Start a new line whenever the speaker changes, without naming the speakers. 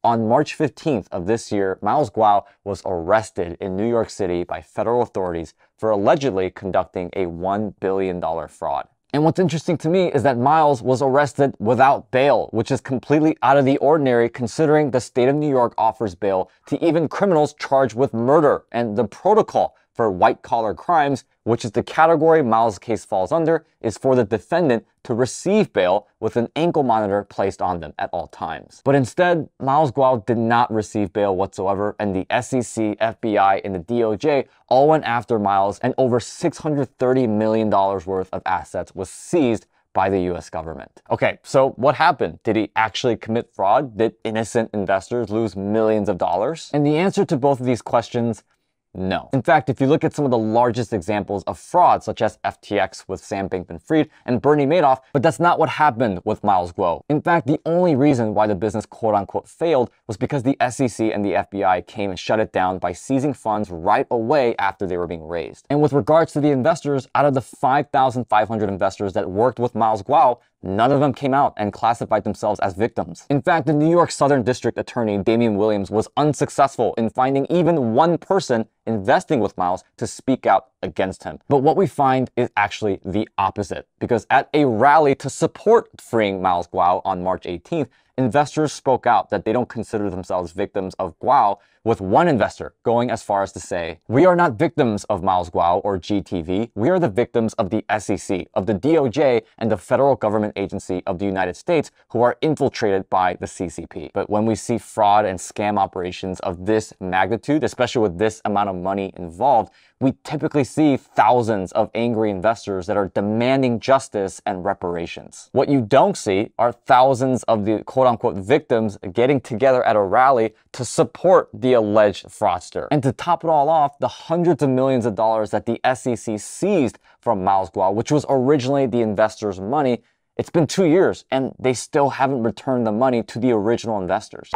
On March 15th of this year, Miles Guo was arrested in New York City by federal authorities for allegedly conducting a $1 billion fraud. And what's interesting to me is that Miles was arrested without bail, which is completely out of the ordinary considering the state of New York offers bail to even criminals charged with murder, and the protocol for white-collar crimes, which is the category Miles' case falls under, is for the defendant to receive bail with an ankle monitor placed on them at all times. But instead, Miles Guo did not receive bail whatsoever, and the SEC, FBI, and the DOJ all went after Miles, and over $630 million worth of assets was seized by the US government. Okay, so what happened? Did he actually commit fraud? Did innocent investors lose millions of dollars? And the answer to both of these questions, no. In fact, if you look at some of the largest examples of fraud, such as FTX with Sam Bankman-Fried and Bernie Madoff, but that's not what happened with Miles Guo. In fact, the only reason why the business quote-unquote failed was because the SEC and the FBI came and shut it down by seizing funds right away after they were being raised. And with regards to the investors, out of the 5,500 investors that worked with Miles Guo, none of them came out and classified themselves as victims. In fact, the New York Southern District Attorney Damian Williams was unsuccessful in finding even one person investing with Miles to speak out against him. But what we find is actually the opposite, because at a rally to support freeing Miles Guo on March 18th, investors spoke out that they don't consider themselves victims of Guo, with one investor going as far as to say, "We are not victims of Miles Guo or GTV. We are the victims of the SEC, of the DOJ, and the federal government agency of the United States who are infiltrated by the CCP." But when we see fraud and scam operations of this magnitude, especially with this amount of money involved, we typically see thousands of angry investors that are demanding justice and reparations. What you don't see are thousands of the quote-unquote victims getting together at a rally to support the alleged fraudster. And to top it all off, the hundreds of millions of dollars that the SEC seized from Miles Guo, which was originally the investors' money, it's been 2 years and they still haven't returned the money to the original investors.